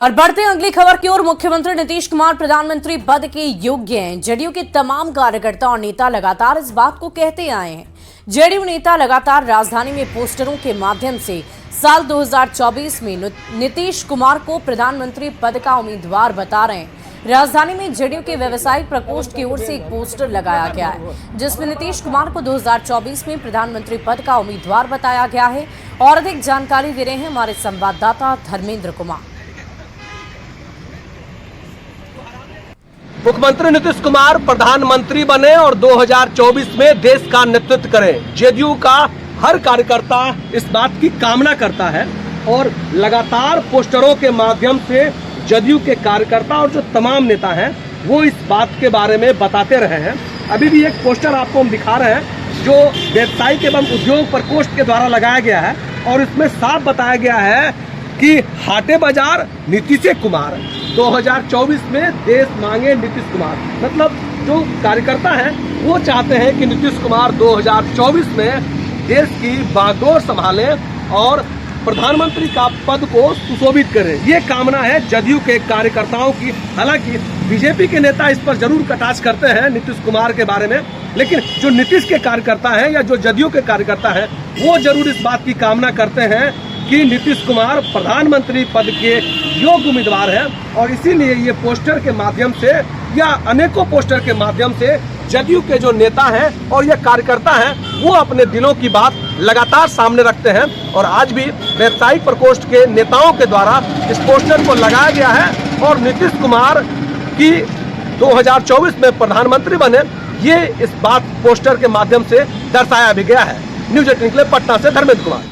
और बढ़ते हैं अगली खबर की ओर। मुख्यमंत्री नीतीश कुमार प्रधानमंत्री पद के योग्य हैं। जेडीयू के तमाम कार्यकर्ता और नेता लगातार इस बात को कहते आए हैं। जेडीयू नेता लगातार राजधानी में पोस्टरों के माध्यम से साल 2024 में नीतीश कुमार को प्रधानमंत्री पद का उम्मीदवार बता रहे हैं। राजधानी में जेडीयू के व्यवसायिक प्रकोष्ठ की ओर से एक पोस्टर लगाया गया है, जिसमें नीतीश कुमार को 2024 में प्रधानमंत्री पद का उम्मीदवार बताया गया है। और अधिक जानकारी दे रहे हैं हमारे संवाददाता धर्मेंद्र कुमार। मुख्यमंत्री नीतीश कुमार प्रधानमंत्री बने और 2024 में देश का नेतृत्व करें। जेडीयू का हर कार्यकर्ता इस बात की कामना करता है और लगातार पोस्टरों के माध्यम से जेडीयू के कार्यकर्ता और जो तमाम नेता हैं वो इस बात के बारे में बताते रहे हैं। अभी भी एक पोस्टर आपको हम दिखा रहे हैं जो व्यवसायिक एवं उद्योग प्रकोष्ठ के द्वारा लगाया गया है और इसमें साफ बताया गया है कि हाटे बाजार नीतीश कुमार 2024 में देश मांगे नीतीश कुमार। मतलब जो कार्यकर्ता हैं वो चाहते हैं कि नीतीश कुमार 2024 में देश की बागडोर संभालें और प्रधानमंत्री का पद को सुशोभित करें। ये कामना है जदयू के कार्यकर्ताओं की। हालांकि बीजेपी के नेता इस पर जरूर कटाक्ष करते हैं नीतीश कुमार के बारे में, लेकिन जो नीतीश के कार्यकर्ता हैं या जो जदयू के कार्यकर्ता हैं वो जरूर इस बात की कामना करते हैं कि नीतीश कुमार प्रधानमंत्री पद के योग्य उम्मीदवार हैं। और इसीलिए ये पोस्टर के माध्यम से या अनेकों पोस्टर के माध्यम से जदयू के जो नेता हैं और ये कार्यकर्ता हैं वो अपने दिलों की बात लगातार सामने रखते हैं। और आज भी व्यवसायिक प्रकोष्ठ के नेताओं के द्वारा इस पोस्टर को लगाया गया है और नीतीश कुमार की 2024 में प्रधानमंत्री बने ये इस बात पोस्टर के माध्यम से दर्शाया भी गया है। न्यूज 18 के लिए पटना से धर्मेंद्र कुमार।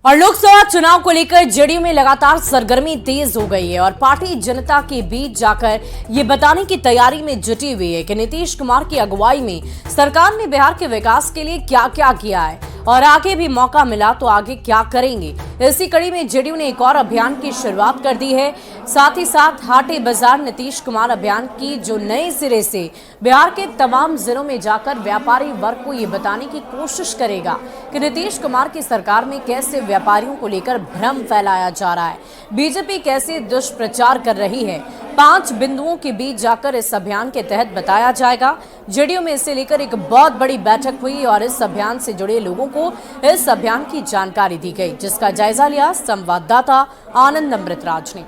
और लोकसभा चुनाव को लेकर जेडीयू में लगातार सरगर्मी तेज हो गई है और पार्टी जनता के बीच जाकर ये बताने की तैयारी में जुटी हुई है कि नीतीश कुमार की अगुवाई में सरकार ने बिहार के विकास के लिए क्या क्या किया है और आगे भी मौका मिला तो आगे क्या करेंगे। इसी कड़ी में जेडीयू ने एक और अभियान की शुरुआत कर दी है। साथ ही साथ हाटे बाजार नीतीश कुमार अभियान की जो नए सिरे से बिहार के तमाम जिलों में जाकर व्यापारी वर्ग को ये बताने की कोशिश करेगा कि नीतीश कुमार की सरकार में कैसे व्यापारियों को लेकर भ्रम फैलाया जा रहा है, बीजेपी कैसे दुष्प्रचार कर रही है। 5 बिंदुओं के बीच जाकर इस अभियान के तहत बताया जाएगा। जेडीयू में इसे लेकर एक बहुत बड़ी बैठक हुई और इस अभियान से जुड़े लोगों को इस अभियान की जानकारी दी गई, जिसका जायजा लिया संवाददाता आनंद अमृतराज ने।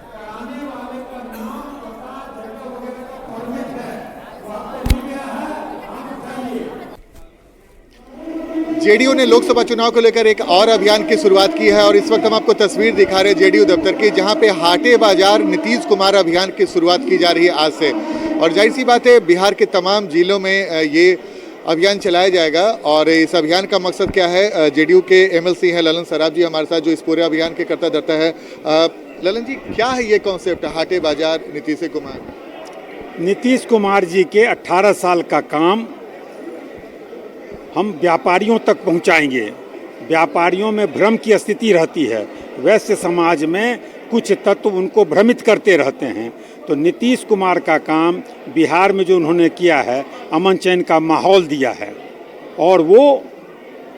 जेडीयू ने लोकसभा चुनाव को लेकर एक और अभियान की शुरुआत की है और इस वक्त हम आपको तस्वीर दिखा रहे हैं जेडीयू दफ्तर की, जहां पे हाटे बाजार नीतीश कुमार अभियान की शुरुआत की जा रही है आज से। और जाहिर सी बात है बिहार के तमाम जिलों में ये अभियान चलाया जाएगा। और इस अभियान का मकसद क्या है, जेडीयू के एमएलसी हैं ललन सराफ जी हमारे साथ जो इस पूरे अभियान के करता धरता है। ललन जी, क्या है ये कॉन्सेप्ट हाटे बाजार नीतीश कुमार? नीतीश कुमार जी के 18 साल का काम हम व्यापारियों तक पहुंचाएंगे। व्यापारियों में भ्रम की स्थिति रहती है, वैश्य समाज में कुछ तत्व उनको भ्रमित करते रहते हैं। तो नीतीश कुमार का काम बिहार में जो उन्होंने किया है, अमन चैन का माहौल दिया है और वो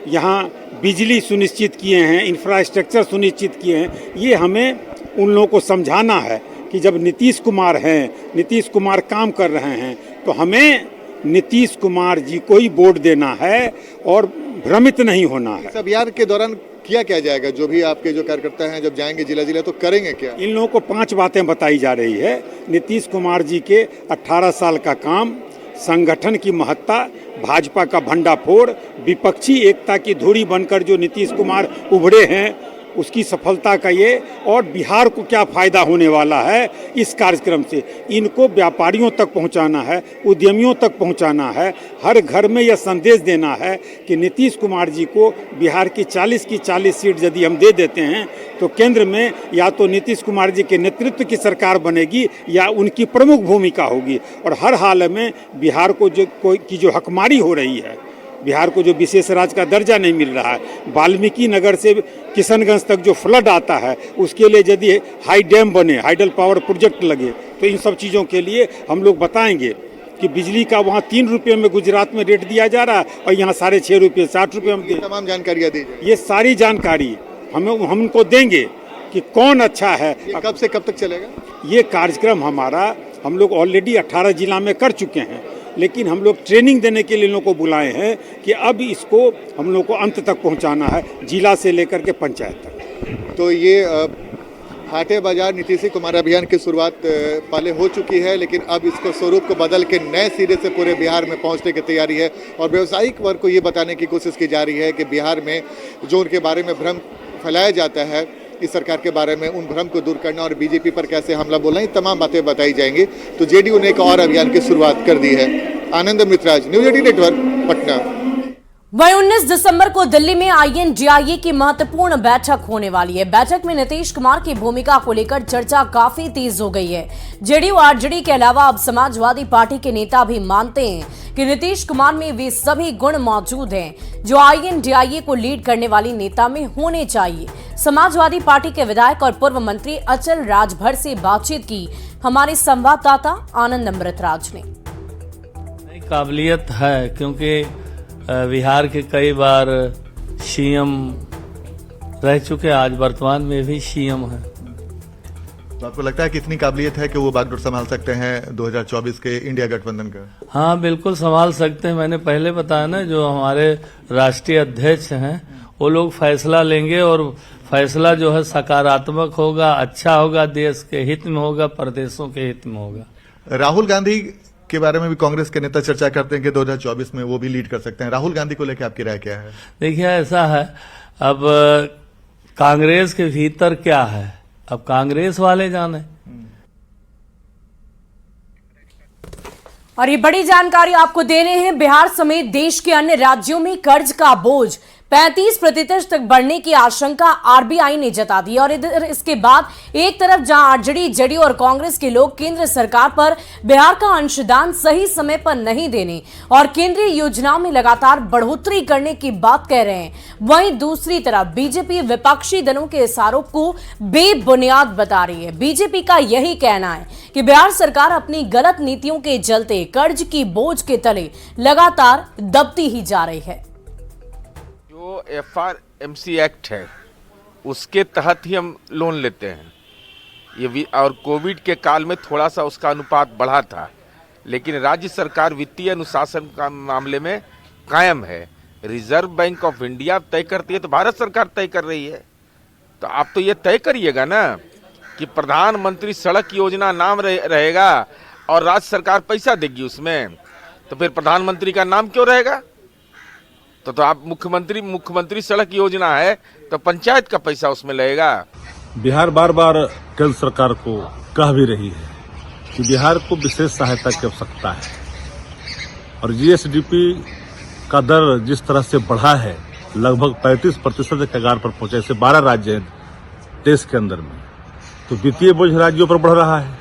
यहाँ बिजली सुनिश्चित किए हैं, इंफ्रास्ट्रक्चर सुनिश्चित किए हैं। ये हमें उन लोगों को समझाना है कि जब नीतीश कुमार हैं, नीतीश कुमार काम कर रहे हैं तो हमें नीतीश कुमार जी को ही वोट देना है और भ्रमित नहीं होना है। इस अभियान के दौरान किया क्या जाएगा? जो भी आपके जो कार्यकर्ता हैं जब जाएंगे जिला जिला तो करेंगे क्या? इन लोगों को 5 बातें बताई जा रही है। नीतीश कुमार जी के 18 साल का काम, संगठन की महत्ता, भाजपा का भंडाफोड़, विपक्षी एकता की धुरी बनकर जो नीतीश कुमार उभरे हैं उसकी सफलता का ये, और बिहार को क्या फ़ायदा होने वाला है इस कार्यक्रम से। इनको व्यापारियों तक पहुंचाना है, उद्यमियों तक पहुंचाना है, हर घर में यह संदेश देना है कि नीतीश कुमार जी को बिहार की 40 की 40 सीट यदि हम दे देते हैं तो केंद्र में या तो नीतीश कुमार जी के नेतृत्व की सरकार बनेगी या उनकी प्रमुख भूमिका होगी। और हर हाल में बिहार को जो हकमारी हो रही है, बिहार को जो विशेष राज्य का दर्जा नहीं मिल रहा है, वाल्मीकि नगर से किशनगंज तक जो फ्लड आता है उसके लिए यदि हाई डैम बने, हाइडल पावर प्रोजेक्ट लगे तो इन सब चीज़ों के लिए हम लोग बताएंगे कि बिजली का वहाँ 3 रुपये में गुजरात में रेट दिया जा रहा है और यहाँ 6.5 रुपये 60 रुपये हम तमाम जानकारियाँ दी। ये सारी जानकारी हम उनको देंगे कि कौन अच्छा है। ये कब से कब तक चलेगा? ये कार्यक्रम हमारा हम लोग ऑलरेडी 18 जिला में कर चुके हैं, लेकिन हम लोग ट्रेनिंग देने के लिए इन लोगों को बुलाए हैं कि अब इसको हम लोग को अंत तक पहुंचाना है, जिला से लेकर के पंचायत तक। तो ये हाटे बाजार नीतीश कुमार अभियान की शुरुआत पहले हो चुकी है, लेकिन अब इसको स्वरूप को बदल के नए सिरे से पूरे बिहार में पहुंचने की तैयारी है। और व्यावसायिक वर्ग को ये बताने की कोशिश की जा रही है कि बिहार में जो उनके बारे में भ्रम फैलाया जाता है, इस सरकार के बारे में उन भ्रम को दूर करना और बीजेपी पर कैसे हमला बोलना, ये तमाम बातें बताई जाएंगी। तो जेडीयू ने एक और अभियान की शुरुआत कर दी है। आनंद मित्राज, न्यूज 18 नेटवर्क, पटना। वहीं 19 दिसंबर को दिल्ली में INDIA की महत्वपूर्ण बैठक होने वाली है। बैठक में नीतीश कुमार की भूमिका को लेकर चर्चा काफी तेज हो गई है। जेडीयू आरजेडी के अलावा अब समाजवादी पार्टी के नेता भी मानते हैं कि नीतीश कुमार में वे सभी गुण मौजूद हैं जो INDIA को लीड करने वाली नेता में होने चाहिए। समाजवादी पार्टी के विधायक और पूर्व मंत्री अचल राजभर से बातचीत की हमारे संवाददाता आनंद अमृतराज ने। काबिलियत है, क्योंकि बिहार के कई बार सीएम रह चुके, आज वर्तमान में भी सीएम है। तो आपको लगता है कि इतनी काबिलियत है कि वो बागडोर संभाल सकते हैं 2024 के इंडिया गठबंधन का? हाँ, बिल्कुल संभाल सकते हैं। मैंने पहले बताया ना, जो हमारे राष्ट्रीय अध्यक्ष हैं वो लोग फैसला लेंगे और फैसला जो है सकारात्मक होगा, अच्छा होगा, देश के हित में होगा, प्रदेशों के हित में होगा। राहुल गांधी के बारे में भी कांग्रेस के नेता चर्चा करते हैं कि 2024 में वो भी लीड कर सकते हैं। राहुल गांधी को लेकर आपकी राय क्या है? देखिए, ऐसा है, अब कांग्रेस के भीतर क्या है, अब कांग्रेस वाले जाने। और ये बड़ी जानकारी आपको दे रहे हैं, बिहार समेत देश के अन्य राज्यों में कर्ज का बोझ 35% तक बढ़ने की आशंका आरबीआई ने जता दी। और इधर इसके बाद एक तरफ जहां आरजेडी, जेडीयू और कांग्रेस के लोग केंद्र सरकार पर बिहार का अंशदान सही समय पर नहीं देने और केंद्रीय योजनाओं में लगातार बढ़ोतरी करने की बात कह रहे हैं, वहीं दूसरी तरफ बीजेपी विपक्षी दलों के इस आरोप को बेबुनियाद बता रही है। बीजेपी का यही कहना है कि बिहार सरकार अपनी गलत नीतियों के चलते कर्ज की बोझ के तले लगातार दबती ही जा रही है। जो FRMC एक्ट है उसके तहत ही हम लोन लेते हैं। ये भी, और कोविड के काल में थोड़ा सा उसका अनुपात बढ़ा था, लेकिन राज्य सरकार वित्तीय अनुशासन का मामले में कायम है। रिजर्व बैंक ऑफ इंडिया तय करती है तो भारत सरकार तय कर रही है। तो आप तो ये तय करिएगा ना कि प्रधानमंत्री सड़क योजना नाम रहेगा और राज्य सरकार पैसा देगी उसमें, तो फिर प्रधानमंत्री का नाम क्यों रहेगा? तो आप मुख्यमंत्री सड़क योजना है तो पंचायत का पैसा उसमें लगेगा। बिहार बार बार केंद्र सरकार को कह भी रही है कि बिहार को विशेष सहायता की आवश्यकता है, और जीएसडीपी का दर जिस तरह से बढ़ा है, लगभग 35% के कगार पर पहुंचा, ऐसे 12 राज्य हैं देश के अंदर में, तो वित्तीय बोझ राज्यों पर बढ़ रहा है।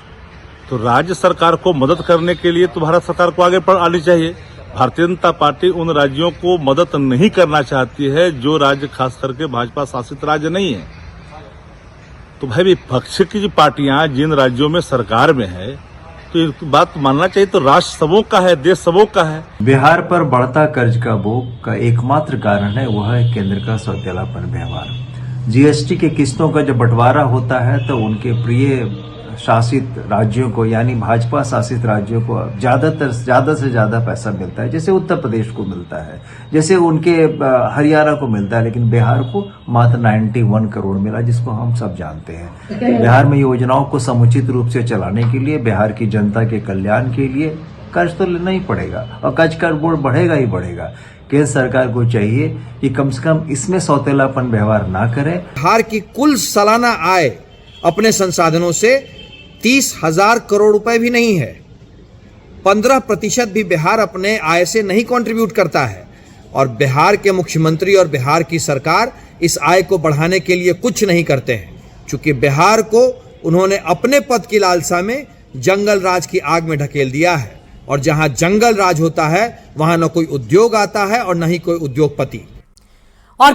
तो राज्य सरकार को मदद करने के लिए तो भारत सरकार को आगे आनी चाहिए। भारतीय जनता पार्टी उन राज्यों को मदद नहीं करना चाहती है जो राज्य खास करके भाजपा शासित राज्य नहीं है। तो भाई विपक्ष की जो पार्टियां जिन राज्यों में सरकार में है, तो ये बात मानना चाहिए, तो राष्ट्र सबों का है, देश सबों का है। बिहार पर बढ़ता कर्ज का बोझ का एकमात्र कारण है वह है केंद्र का सौतेलापन व्यवहार। जीएसटी के किस्तों का जब बंटवारा होता है तो उनके प्रिय शासित राज्यों को, यानी भाजपा शासित राज्यों को ज्यादा से ज्यादा पैसा मिलता है, जैसे उत्तर प्रदेश को मिलता है, जैसे उनके हरियाणा को मिलता है, लेकिन बिहार को मात्र 91 करोड़ मिला, जिसको हम सब जानते हैं। बिहार में योजनाओं को समुचित रूप से चलाने के लिए, बिहार की जनता के कल्याण के लिए कर्ज तो लेना ही पड़ेगा, और कर्ज का बोझ बढ़ेगा ही बढ़ेगा। केंद्र सरकार को चाहिए कि कम से कम इसमें सौतेलापन व्यवहार ना करे। बिहार की कुल सालाना आय अपने संसाधनों से 30,000 करोड़ रुपए भी नहीं है। 15% भी बिहार अपने आय से नहीं कंट्रीब्यूट करता है, और बिहार के मुख्यमंत्री और बिहार की सरकार इस आय को बढ़ाने के लिए कुछ नहीं करते हैं, क्योंकि बिहार को उन्होंने अपने पद की लालसा में जंगल राज की आग में ढकेल दिया है, और जहां जंगल राज होता है वहां न कोई उद्योग आता है और न ही कोई उद्योगपति। और